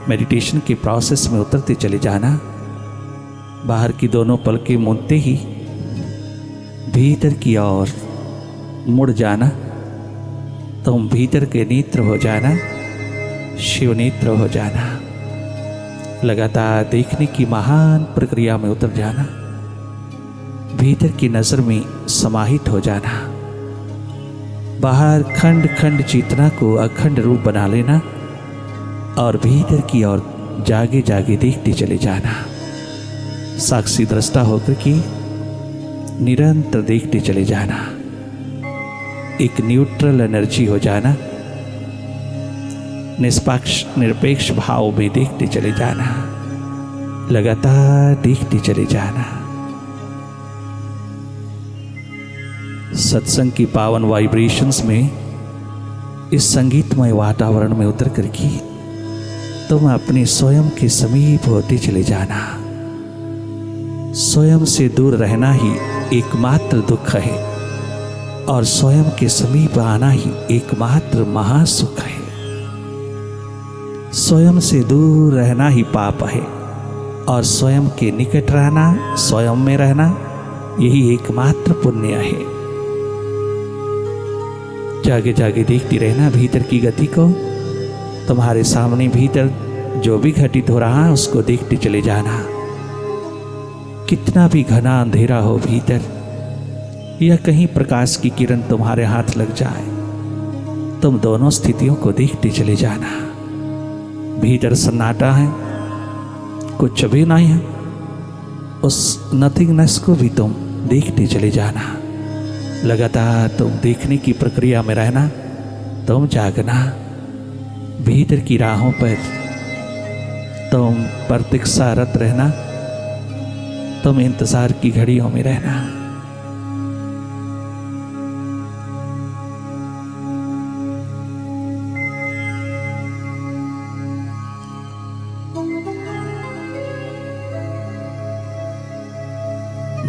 Meditation के process में उतरते चले जाना। बाहर की दोनों पलकें मूंदते ही भीतर की ओर मुड़ जाना। तुम भीतर के नेत्र हो जाना, शिव नेत्र हो जाना। लगातार देखने की महान प्रक्रिया में उतर जाना। भीतर की नजर में समाहित हो जाना। बाहर खंड खंड चेतना को अखंड रूप बना लेना और भीतर की ओर जागे जागे देखते चले जाना। साक्षी दृष्टा होकर के निरंतर देखते चले जाना। एक न्यूट्रल एनर्जी हो जाना। निष्पक्ष निरपेक्ष भाव में देखते चले जाना। लगातार देखते चले जाना। सत्संग की पावन वाइब्रेशंस में, इस संगीतमय वातावरण में उतर करके तुम अपने स्वयं के समीप होते चले जाना। स्वयं से दूर रहना ही एकमात्र दुख है और स्वयं के समीप आना ही एकमात्र महासुख है। स्वयं से दूर रहना ही पाप है और स्वयं के निकट रहना, स्वयं में रहना, यही एकमात्र पुण्य है। जागे जागे देखती रहना भीतर की गति को। तुम्हारे सामने भीतर जो भी घटित हो रहा है उसको देखते चले जाना। कितना भी घना अंधेरा हो भीतर, या कहीं प्रकाश की किरण तुम्हारे हाथ लग जाए, तुम दोनों स्थितियों को देखते चले जाना। भीतर सन्नाटा है, कुछ भी नहीं है, उस नथिंगनेस को भी तुम देखते चले जाना। लगातार तुम देखने की प्रक्रिया में रहना। तुम जागना। भीतर की राहों पर तुम प्रतीक्षारत रहना। तुम इंतजार की घड़ियों में रहना।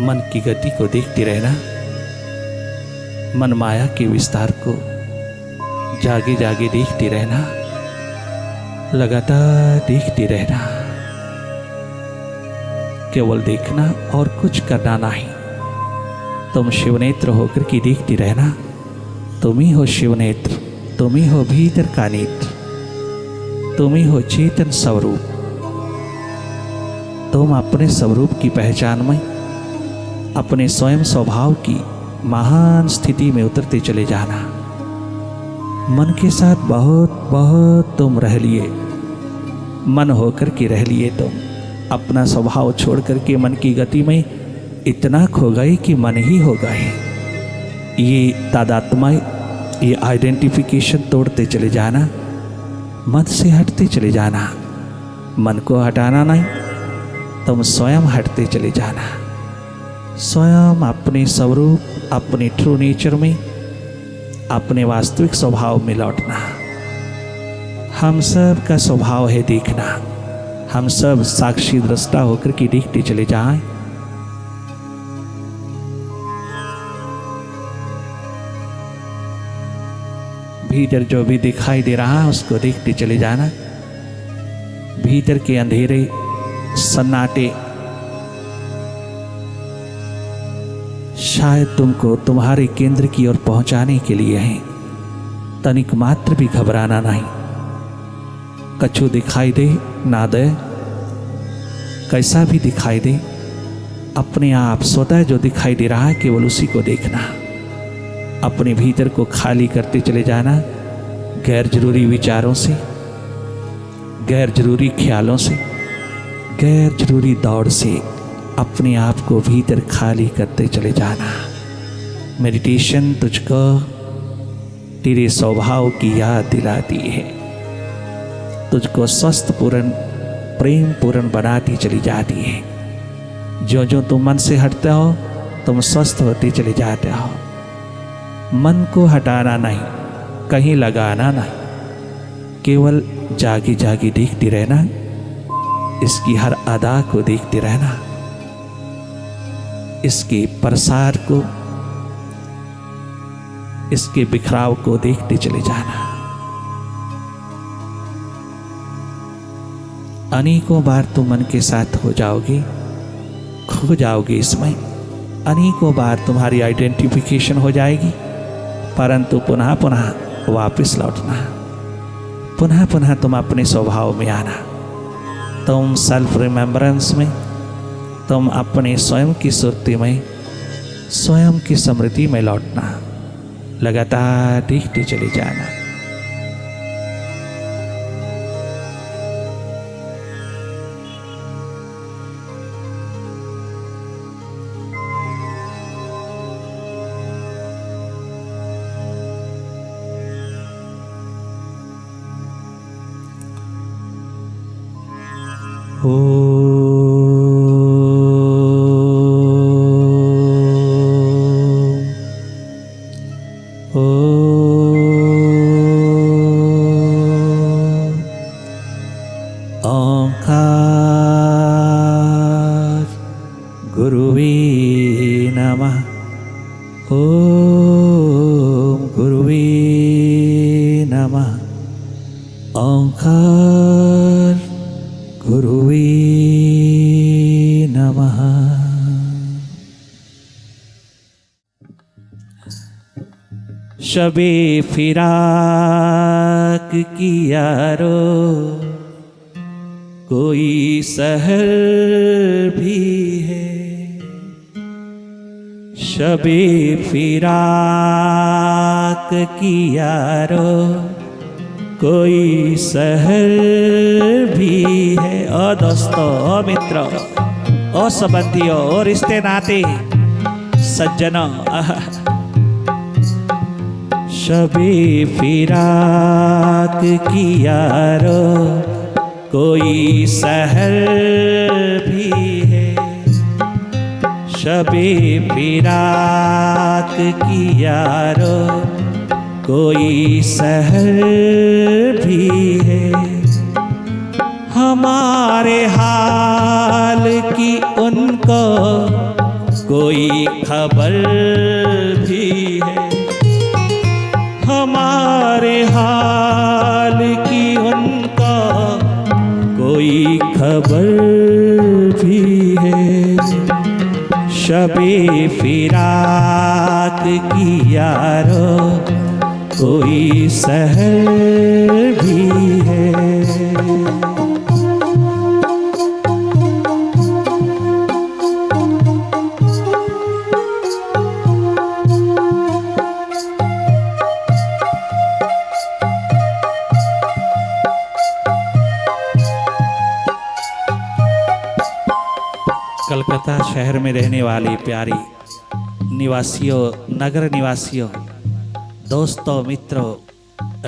मन की गति को देखते रहना। मन माया के विस्तार को जागे जागे देखते रहना। लगातार देखते रहना। केवल देखना और कुछ करना नहीं। तुम शिवनेत्र होकर के देखते रहना। तुम ही हो शिवनेत्र, तुम ही हो भीतर का नेत्र, तुम ही हो चेतन स्वरूप। तुम अपने स्वरूप की पहचान में, अपने स्वयं स्वभाव की महान स्थिति में उतरते चले जाना। मन के साथ बहुत बहुत तुम रह लिए, मन होकर के रह लिए। तुम अपना स्वभाव छोड़ करके मन की गति में इतना खो गए कि मन ही हो गए। ये तादात्म्य, ये आइडेंटिफिकेशन तोड़ते चले जाना। मन से हटते चले जाना। मन को हटाना नहीं, तुम स्वयं हटते चले जाना। स्वयं अपने स्वरूप, अपने ट्रू नेचर में, अपने वास्तविक स्वभाव में लौटना। हम सब का स्वभाव है देखना। हम सब साक्षी दृष्टा होकर के देखते चले जाएं। भीतर जो भी दिखाई दे रहा है उसको देखते चले जाना। भीतर के अंधेरे सन्नाटे शायद तुमको तुम्हारे केंद्र की ओर पहुंचाने के लिए हैं। तनिक मात्र भी घबराना नहीं। कछु दिखाई दे ना दे, कैसा भी दिखाई दे, अपने आप स्वतः जो दिखाई दे रहा है केवल उसी को देखना। अपने भीतर को खाली करते चले जाना। गैर जरूरी विचारों से, गैर जरूरी ख्यालों से, गैर जरूरी दौड़ से अपने आप को भीतर खाली करते चले जाना। मेडिटेशन तुझको तेरे स्वभाव की याद दिलाती है, तुझको स्वस्थ पूर्ण, प्रेम पूर्ण बनाती चली जाती है। जो जो तुम मन से हटते हो तुम स्वस्थ होते चले जाते हो। मन को हटाना नहीं, कहीं लगाना नहीं, केवल जागे जागे देखते रहना। इसकी हर अदा को देखते रहना, इसके प्रसार को, इसके बिखराव को देखते चले जाना। अनेकों बार तुम मन के साथ हो जाओगे, खो जाओगे इसमें, अनेकों बार तुम्हारी आइडेंटिफिकेशन हो जाएगी, परंतु पुनः पुनः वापस लौटना, पुनः पुनः तुम अपने स्वभाव में आना, तुम सेल्फ रिमेम्बरेंस में, तुम अपने स्वयं की सुरती में, स्वयं की स्मृति में लौटना, लगातार देखते चले जाना। ओंकार गुरुवे नमः। ओम गुरुवे नमः। ओंकार गुरुवे नमः। शबे फिराक की यारो कोई सहर भी है, शबे फिराक की यारो कोई सहर भी है। ओ दोस्तों, ओ मित्रों, ओ संबंधियों, ओ रिश्ते नाते सज्जनों, शबे फिराक की यारो कोई सहर भी है, शबे फिराक की यारो कोई सहर भी है। हमारे हाल की उनको कोई खबर भी है, हमारे हाल की उनको कोई खबर भी है। शबे फिराक की यारो कोई सहर भी है। कलकत्ता शहर में रहने वाली प्यारी निवासियों, नगर निवासियों, दोस्तों, मित्रों,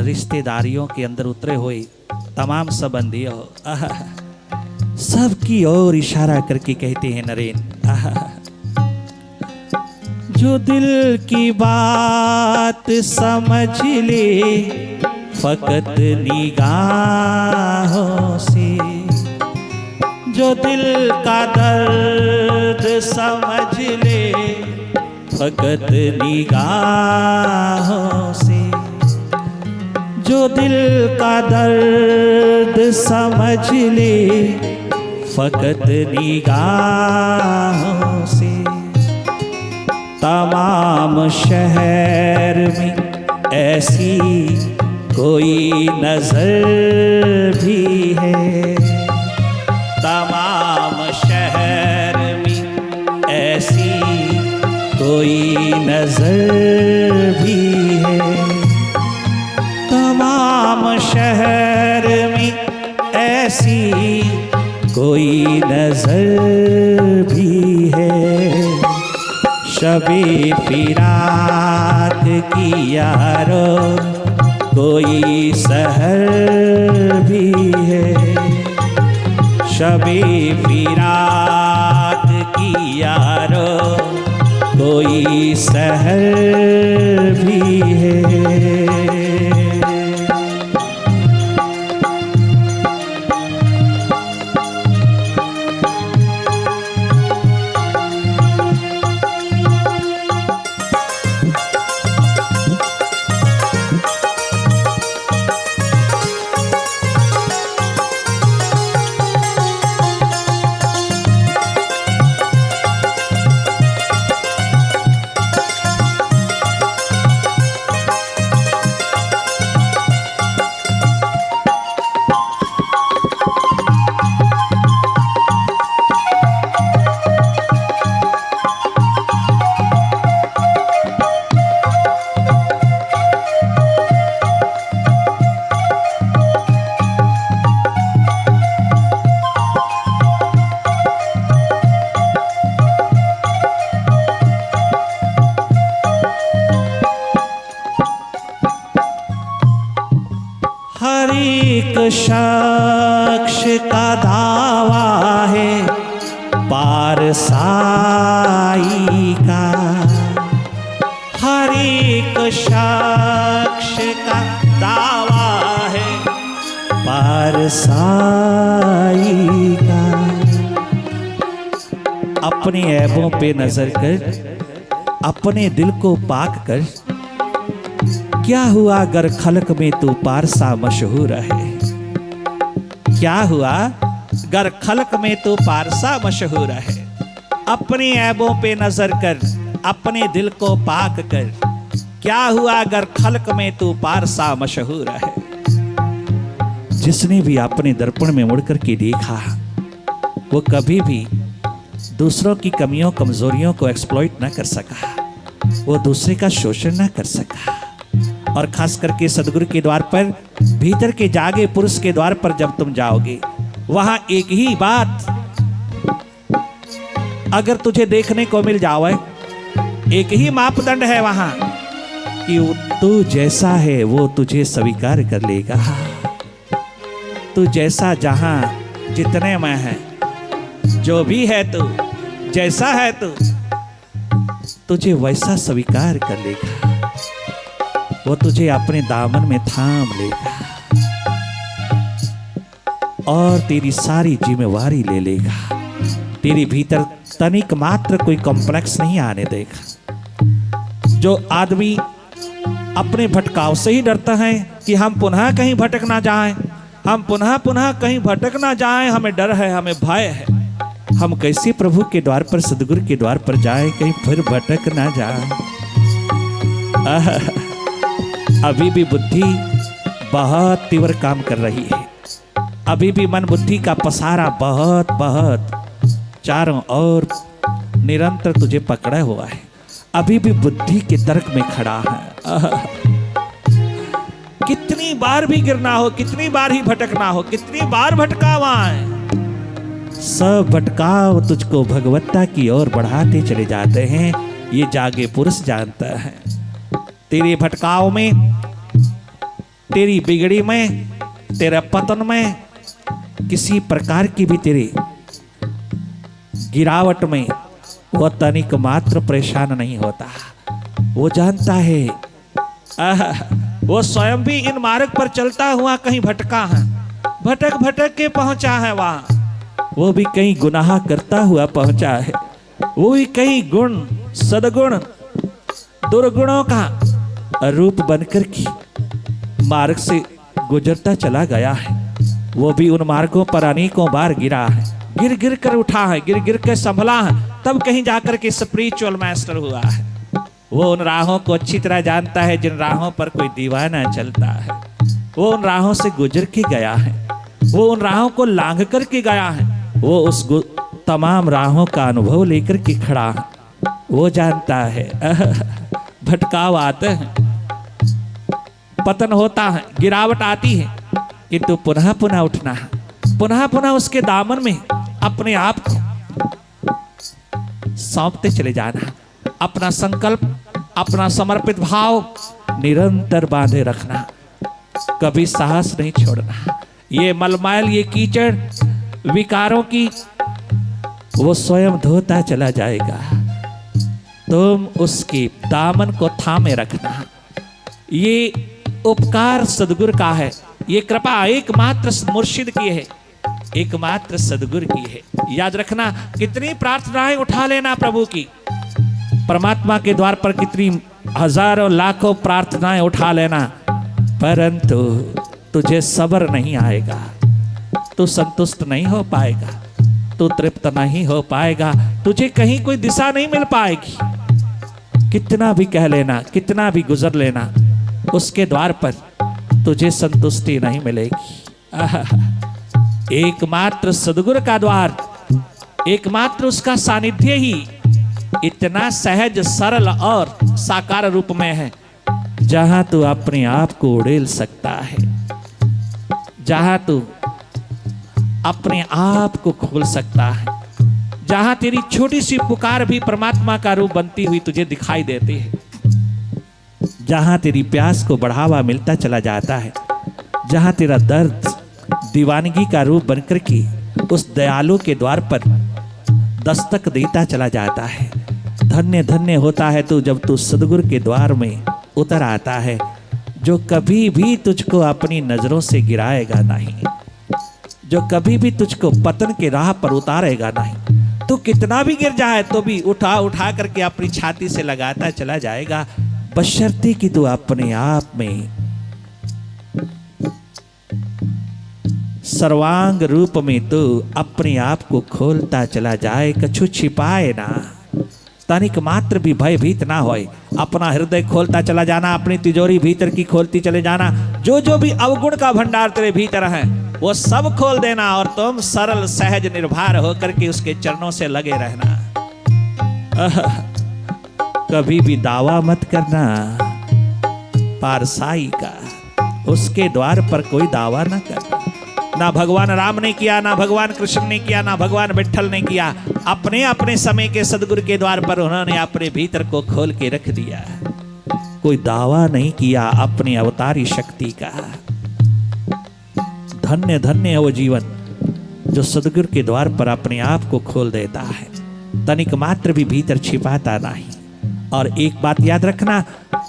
रिश्तेदारियों के अंदर उतरे हुए तमाम संबंधियों, सबकी ओर इशारा करके कहते हैं नरेन, जो दिल की बात समझ ले फकत निगाहों से, जो दिल का दर्द समझ ले फकत निगाहों से, जो दिल का दर्द समझ ले फकत निगाहों से। तमाम शहर में ऐसी कोई नजर भी है, तमाम शहर में ऐसी कोई नजर भी है, तमाम शहर में ऐसी कोई नजर भी है। शबे फिराक की यारो कोई सहर भी है, शबे फिराक की यारो कोई सहर भी है। एक शख्स का दावा है पारसाई का, हर एक शख्स का दावा है पारसाई का। अपने ऐबों पे नजर कर, अपने दिल को पाक कर, क्या हुआ अगर खलक में तू पारसा मशहूर है। क्या हुआ अगर खलक में तू पारसा मशहूर है। अपने ऐबों पे नजर कर, अपने दिल को पाक कर, क्या हुआ अगर खलक में तू पारसा मशहूर है। जिसने भी अपने दर्पण में मुड़कर के देखा, वो कभी भी दूसरों की कमियों कमजोरियों को एक्सप्लॉइट ना कर सका, वो दूसरे का शोषण ना कर सका। और खास करके सदगुरु के द्वार पर, भीतर के जागे पुरुष के द्वार पर जब तुम जाओगे, वहां एक ही बात अगर तुझे देखने को मिल जाए, एक ही मापदंड है वहां कि तू जैसा है वो तुझे स्वीकार कर लेगा। तू जैसा जहां जितने में है, जो भी है तू, जैसा है तू, तुझे वैसा स्वीकार कर लेगा। वो तुझे अपने दामन में थाम लेगा और तेरी सारी जिम्मेवारी ले लेगा। तेरे भीतर तनिक मात्र कोई कॉम्प्लेक्स नहीं आने देगा। जो आदमी अपने भटकाव से ही डरता है कि हम पुनः कहीं भटक ना जाएं, हम पुनः कहीं भटक ना जाएं, हमें डर है, हमें भय है, हम कैसे प्रभु के द्वार पर, सदगुरु के द्वार पर जाएं, कहीं फिर भटक ना जाएं। अभी भी बुद्धि बहुत तीव्र काम कर रही है। अभी भी मन बुद्धि का पसारा बहुत चारों ओर निरंतर तुझे पकड़ा हुआ है। अभी भी बुद्धि के तर्क में खड़ा है। कितनी बार भी गिरना हो, कितनी बार ही भटकना हो, कितनी बार भटकावा है, सब भटकाव तुझको भगवत्ता की ओर बढ़ाते चले जाते हैं। ये जागे पुरुष जानता है। तेरे भटकाव में, तेरी बिगड़ी में, तेरे पतन में, किसी प्रकार की भी तेरी गिरावट में वो तनिक मात्र परेशान नहीं होता। वो जानता है, वो स्वयं भी इन मार्ग पर चलता हुआ कहीं भटका है, भटक के पहुंचा है वहां। वो भी कहीं गुनाह करता हुआ पहुंचा है। वो भी कहीं गुण, सदगुण, दुर्गुणों का रूप बनकर की मार्ग से गुजरता चला गया है। वो भी उन मार्गों पर अनेकों बार गिरा है, गिर कर उठा है, गिर कर संभला है, तब कहीं जाकर के स्पिरिचुअल मास्टर हुआ है। वो उन राहों को अच्छी तरह जानता है जिन राहों पर कोई दीवाना चलता है। वो उन राहों से गुजर के गया है, वो उन राहों को लांघ कर के गया है। वो उस तमाम राहों का अनुभव लेकर के खड़ा है। वो जानता है भटकाव आते हैं, पतन होता है, गिरावट आती है, किंतु पुनः उठना है, पुनः उसके दामन में अपने आप को सौंपते चले जाना। अपना संकल्प, अपना समर्पित भाव निरंतर बांधे रखना, कभी साहस नहीं छोड़ना। ये मलमैल, ये कीचड़ विकारों की वो स्वयं धोता चला जाएगा। तुम उसके दामन को थामे रखना। ये उपकार सदगुरु का है, ये कृपा एकमात्र मुर्शिद की है, एकमात्र सदगुरु की है। याद रखना, कितनी प्रार्थनाएं उठा लेना प्रभु की, परमात्मा के द्वार पर कितनी हजारों लाखों प्रार्थनाएं उठा लेना, परंतु तुझे सब्र नहीं आएगा, तू संतुष्ट नहीं हो पाएगा, तू तृप्त नहीं हो पाएगा, तुझे कहीं कोई दिशा नहीं मिल पाएगी। कितना भी कह लेना, कितना भी गुजर लेना, उसके द्वार पर तुझे संतुष्टि नहीं मिलेगी। एकमात्र सदगुरु का द्वार, एकमात्र उसका सानिध्य ही इतना सहज, सरल और साकार रूप में है, जहां तू अपने आप को उड़ेल सकता है, जहां तू अपने आप को खोल सकता है, जहां तेरी छोटी सी पुकार भी परमात्मा का रूप बनती हुई तुझे दिखाई देती है, जहां तेरी प्यास को बढ़ावा मिलता चला जाता है, जहां तेरा दर्द दीवानगी का रूप बनकर के उस दयालु के द्वार पर दस्तक देता चला जाता है। धन्य धन्य होता है तू जब तू सदगुरु के द्वार में उतर आता है, जो कभी भी तुझको अपनी नजरों से गिराएगा नहीं, जो कभी भी तुझको पतन के राह पर उतारेगा नहीं। तू कितना भी गिर जाए तो भी उठा उठा करके अपनी छाती से लगाता चला जाएगा, बशर्ते कि तू अपने आप में सर्वांग रूप में तू अपने आप को खोलता चला जाए, कछु छिपाए ना, तनिक मात्र भी भयभीत ना होए। अपना हृदय खोलता चला जाना, अपनी तिजोरी भीतर की खोलती चले जाना। जो जो भी अवगुण का भंडार तेरे भीतर है वो सब खोल देना, और तुम सरल सहज निर्भर होकर के उसके चरणों से लगे रहना। कभी भी दावा मत करना पारसाई का, उसके द्वार पर कोई दावा ना करना। ना भगवान राम ने किया, ना भगवान कृष्ण ने किया, ना भगवान विट्ठल ने किया। अपने अपने समय के सदगुरु के द्वार पर उन्होंने अपने भीतर को खोल के रख दिया। कोई दावा नहीं किया अपनी अवतारी शक्ति का। धन्य धन्य है वो जीवन जो सदगुरु के द्वार पर अपने आप को खोल देता है, तनिक मात्र भी भीतर छिपाता नहीं। और एक बात याद रखना,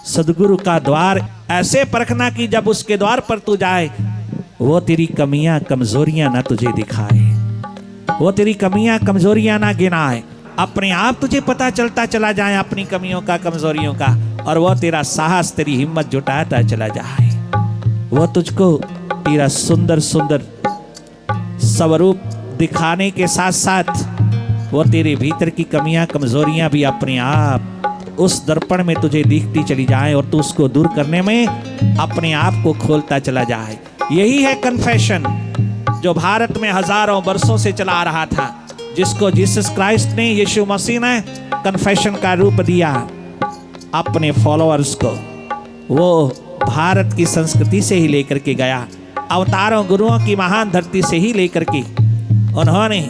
सदगुरु का द्वार ऐसे परखना कि जब उसके द्वार पर तू जाए वो तेरी कमियां कमजोरियां ना तुझे दिखाए, वो तेरी कमियां कमजोरियां ना गिनाए। अपने आप तुझे पता चलता चला जाए अपनी कमियों का कमजोरियों का, और वो तेरा साहस तेरी हिम्मत जुटाता चला जाए। वो तुझको तेरा सुंदर सुंदर स्वरूप दिखाने के साथ साथ वो तेरे भीतर की कमियां कमजोरियां भी अपने आप उस दर्पण में तुझे दिखती चली जाए, और तू उसको दूर करने में अपने आप को खोलता चला जाए। यही है कन्फेशन जो भारत में हजारों वर्षों से चला आ रहा था, जिसको जीसस क्राइस्ट ने, यीशु मसीह ने कन्फेशन का रूप दिया अपने फॉलोअर्स को। वो भारत की संस्कृति से ही लेकर के गया, अवतारों गुरुओं की महान धरती से ही लेकर के उन्होंने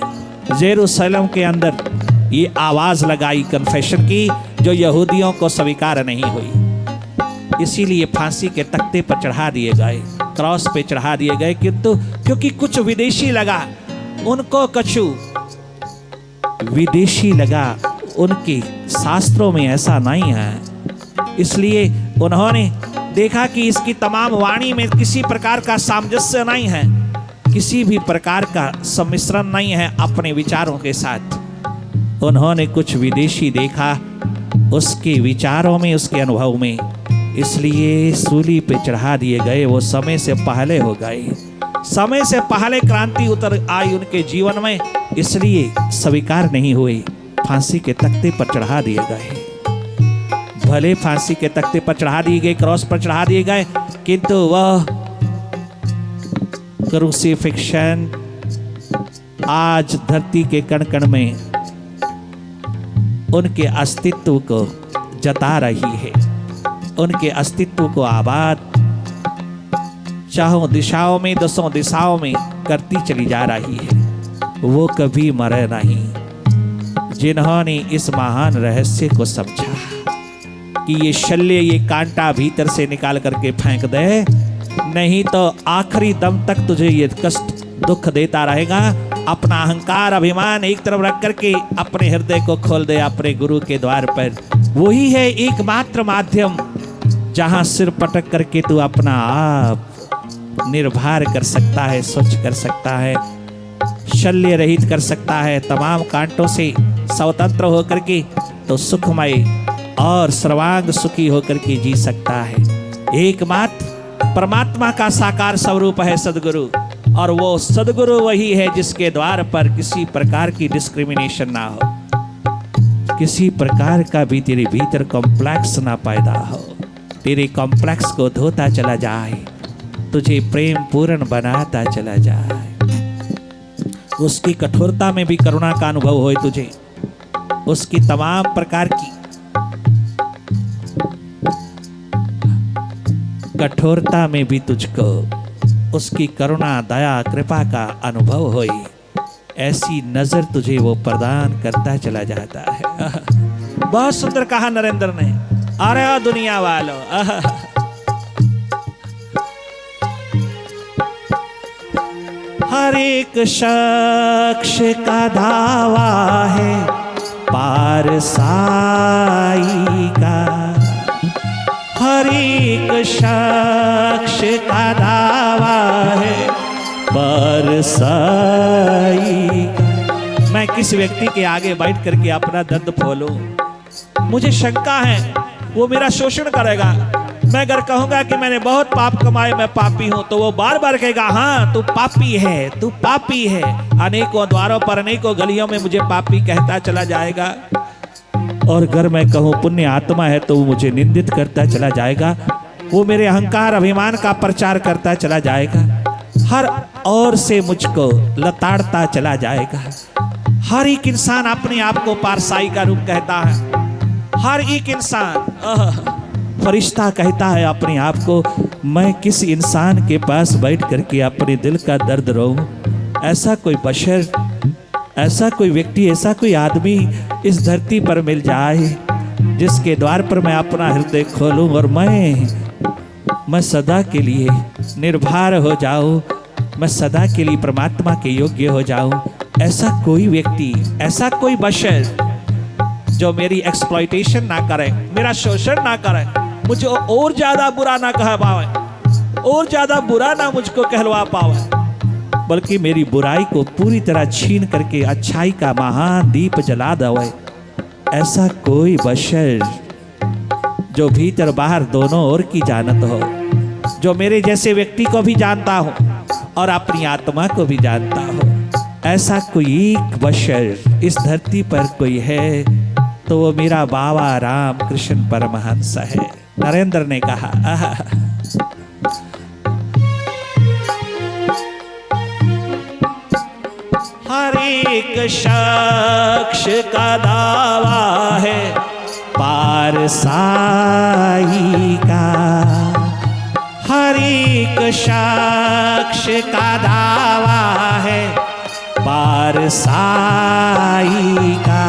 जेरूसलम के अंदर ये आवाज लगाई कन्फेशन की, जो यहूदियों को स्वीकार नहीं हुई। इसीलिए फांसी के तख्ते पर चढ़ा दिए गए, क्रॉस पे चढ़ा दिए गए, किंतु क्योंकि कुछ विदेशी लगा उनको, कछु विदेशी लगा, उनके शास्त्रों में ऐसा नहीं है। इसलिए उन्होंने देखा कि इसकी तमाम वाणी में किसी प्रकार का सामंजस्य नहीं है, किसी भी प्रकार का सम्मिश्रण नहीं है अपने विचारों के साथ। उन्होंने कुछ विदेशी देखा उसके विचारों में, उसके अनुभव में, इसलिए सूली पे चढ़ा दिए गए। वो समय से पहले हो गए, समय से पहले क्रांति उतर आई उनके जीवन में, इसलिए स्वीकार नहीं हुए, फांसी के तख्ते पर चढ़ा दिए गए। भले फांसी के तख्ते पर चढ़ा दिए गए, क्रॉस पर चढ़ा दिए गए, किंतु वह क्रूसिफिक्शन आज धरती के कण कण में उनके अस्तित्व को जता रही है, उनके अस्तित्व को आबाद चारों दिशाओं में, दसों दिशाओं में करती चली जा रही है। वो कभी मरे नहीं जिन्होंने इस महान रहस्य को समझा कि ये शल्य, ये कांटा भीतर से निकाल करके फेंक दे, नहीं तो आखिरी दम तक तुझे ये कष्ट दुख देता रहेगा। अपना अहंकार अभिमान एक तरफ रख करके अपने हृदय को खोल दे अपने गुरु के द्वार पर। वही है एकमात्र माध्यम जहां सिर पटक करके तू अपना आप निर्भर कर सकता है, स्वच्छ कर सकता है, शल्य रहित कर सकता है, तमाम कांटों से स्वतंत्र होकर के तो सुखमय और सर्वांग सुखी होकर के जी सकता है। एकमात्र परमात्मा का साकार स्वरूप है सदगुरु, और वो सदगुरु वही है जिसके द्वार पर किसी प्रकार की डिस्क्रिमिनेशन ना हो, किसी प्रकार का भी तेरे भीतर कॉम्प्लेक्स ना पैदा हो। तेरे कॉम्प्लेक्स को धोता चला जाए, तुझे प्रेम पूर्ण बनाता चला जाए, उसकी कठोरता में भी करुणा का अनुभव होए तुझे, उसकी तमाम प्रकार की कठोरता में भी तुझको उसकी करुणा, दया, कृपा का अनुभव होए, ऐसी नजर तुझे वो प्रदान करता चला जाता है। बहुत सुंदर कहा नरेंद्र ने, अरे दुनिया वालों, हर एक शख्स का दावा है पारसाई का, हर एक शख्स का दावा है पारसाई का। मैं किस व्यक्ति के आगे बैठ करके अपना दर्द खोलूं? मुझे शंका है वो मेरा शोषण करेगा। मैं अगर कहूंगा कि मैंने बहुत पाप कमाए, मैं पापी हूं, तो वो बार बार कहेगा हाँ तू पापी है, तू पापी है। अनेकों द्वारों पर, अनेकों गलियों में मुझे पापी कहता चला जाएगा। और अगर मैं कहूं पुण्य आत्मा है तो वो मुझे निंदित करता चला जाएगा। वो मेरे अहंकार अभिमान का प्रचार करता चला जाएगा। हर ओर से मुझको लताड़ता चला जाएगा। हर एक इंसान अपने आप को पारसाई का रूप कहता है। हर एक इंसान फरिश्ता कहता है अपने आप को। मैं किस इंसान के पास बैठ करके अपने दिल का दर्द रोऊं? ऐसा कोई बशर, ऐसा कोई व्यक्ति, ऐसा कोई आदमी इस धरती पर मिल जाए जिसके द्वार पर मैं अपना हृदय खोलूं और मैं सदा के लिए निर्भर हो जाऊं, मैं सदा के लिए परमात्मा के योग्य हो जाऊं। ऐसा कोई व्यक्ति, ऐसा कोई बशर जो मेरी एक्सप्लॉइटेशन ना करे, मेरा शोषण ना करे, मुझे और ज्यादा बुरा ना कह पावे, और ज्यादा बुरा ना मुझको कहलवा पावे, बल्कि मेरी बुराई को पूरी तरह छीन करके अच्छाई का महान दीप जला दे। ऐसा कोई बशर जो भीतर बाहर दोनों ओर की जानत हो, जो मेरे जैसे व्यक्ति को भी जानता हो और अपनी आत्मा को भी जानता हो। ऐसा कोई एक बशर इस धरती पर कोई है तो वो मेरा बाबा राम कृष्ण परमहंस है। नरेंद्र ने कहा हर एक शख्स का दावा है पारसाई का, हर एक शख्स का दावा है पारसाई का।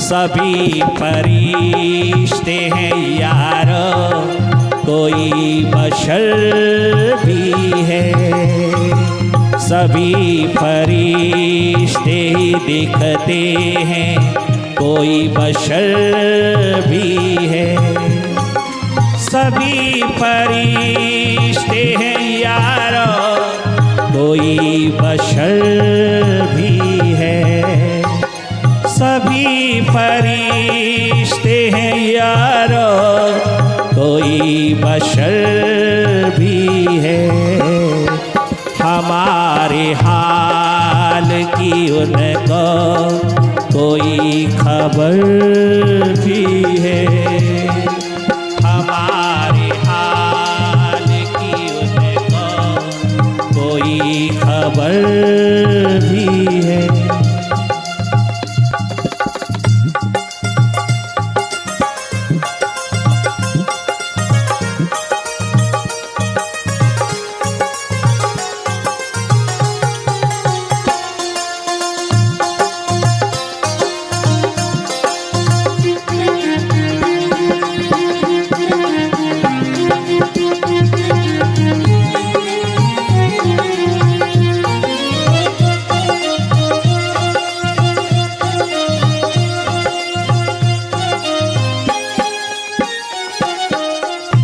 सभी फरिश्ते हैं यारो, कोई बशर भी है। सभी फरिश्ते ही दिखते हैं, कोई बशर भी है। सभी फरिश्ते हैं यारो, कोई बशर भी है। सभी फरिश्ते हैं यारो, कोई बशर भी है। हमारे हाल की उनको कोई खबर भी है। हमारे हाल की उनको कोई खबर भी है।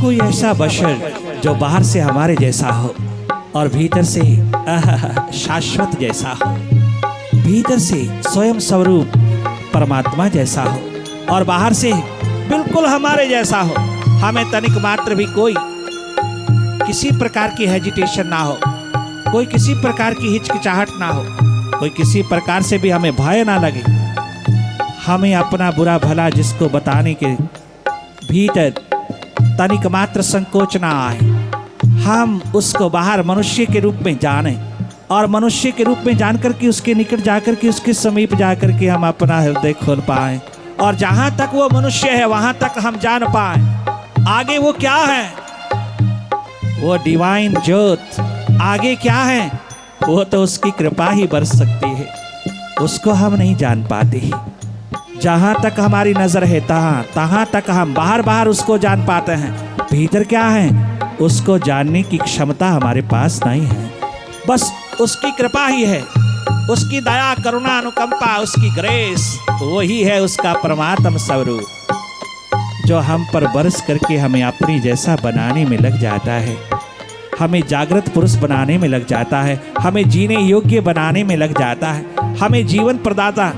कोई ऐसा बशर जो बाहर से हमारे जैसा हो और भीतर से शाश्वत जैसा हो, भीतर से स्वयं स्वरूप परमात्मा जैसा हो और बाहर से बिल्कुल हमारे जैसा हो। हमें तनिक मात्र भी कोई किसी प्रकार की हेजिटेशन ना हो, कोई किसी प्रकार की हिचकिचाहट ना हो, कोई किसी प्रकार से भी हमें भय ना लगे। हमें अपना बुरा भला जिसको बताने के भीतर तनिक मात्र संकोच ना आए। हम उसको बाहर मनुष्य के रूप में जाने और मनुष्य के रूप में जानकर के उसके निकट जाकर के उसके समीप जाकर के हम अपना हृदय खोल पाए और जहाँ तक वो मनुष्य है वहाँ तक हम जान पाए आगे वो क्या है। वो डिवाइन ज्योत आगे क्या है, वो तो उसकी कृपा ही बरस सकती है, उसको हम नहीं जान पाते। जहाँ तक हमारी नजर है तहाँ तक हम बाहर बाहर उसको जान पाते हैं, भीतर क्या है उसको जानने की क्षमता हमारे पास नहीं है। बस उसकी कृपा ही है, उसकी दया करुणा अनुकंपा, उसकी ग्रेस, वही है उसका परमात्म स्वरूप, जो हम पर बरस करके हमें अपनी जैसा बनाने में लग जाता है, हमें जागृत पुरुष बनाने में लग जाता है, हमें जीने योग्य बनाने में लग जाता है, हमें जीवन प्रदाता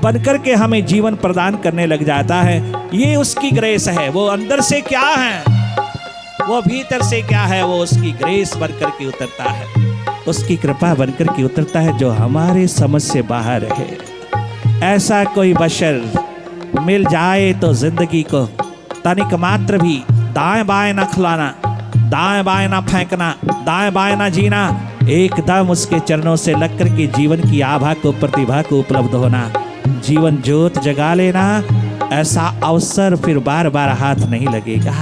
बनकर के हमें जीवन प्रदान करने लग जाता है। ये उसकी ग्रेस है। वो अंदर से क्या है, वो भीतर से क्या है, वो उसकी ग्रेस बनकर के उतरता है, उसकी कृपा बनकर के उतरता है, जो हमारे समझ से बाहर है। ऐसा कोई बशर मिल जाए तो जिंदगी को तनिक मात्र भी दाएं बाएं ना खिलाना, दाएं बाएं ना फेंकना, दाएं बाएं ना जीना, एकदम उसके चरणों से लग कर के जीवन की आभा को, प्रतिभा को उपलब्ध होना, जीवन ज्योत जगा लेना। ऐसा अवसर फिर बार बार हाथ नहीं लगेगा।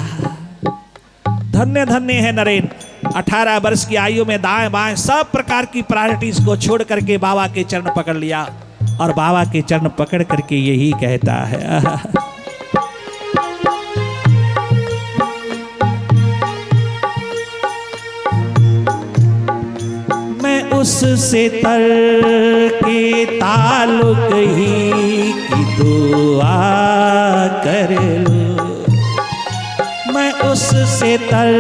धन्य धन्य है नरेंद्र, 18 वर्ष की आयु में दाएं बाएं सब प्रकार की प्रायोरिटीज को छोड़ करके बाबा के चरण पकड़ लिया, और बाबा के चरण पकड़ करके यही कहता है, मैं उससे तर के ताल्लुक ही की दुआ कर लूं, मैं उससे तर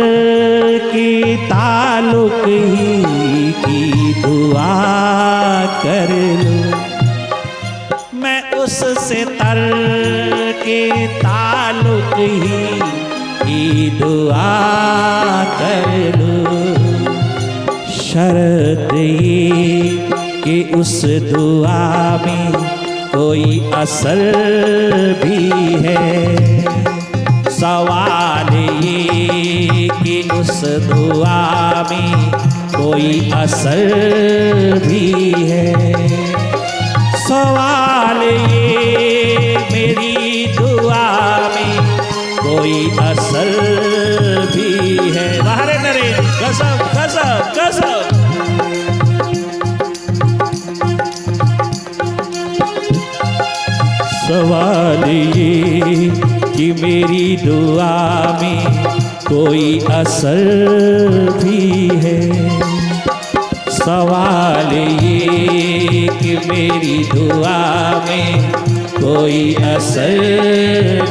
के ताल्लुक ही की दुआ कर लूं, मैं उससे तर के ताल्लुक ही की दुआ कर लूं। शर्त ये कि उस दुआ में कोई असर भी है, सवाल ये कि उस दुआ में कोई असर भी है, सवाल ये मेरी दुआ में कोई असर भी है। बाहर नरे गजब गजब गजब। सवाल ये कि मेरी दुआ में कोई असर भी है, सवाल ये कि मेरी दुआ में कोई असर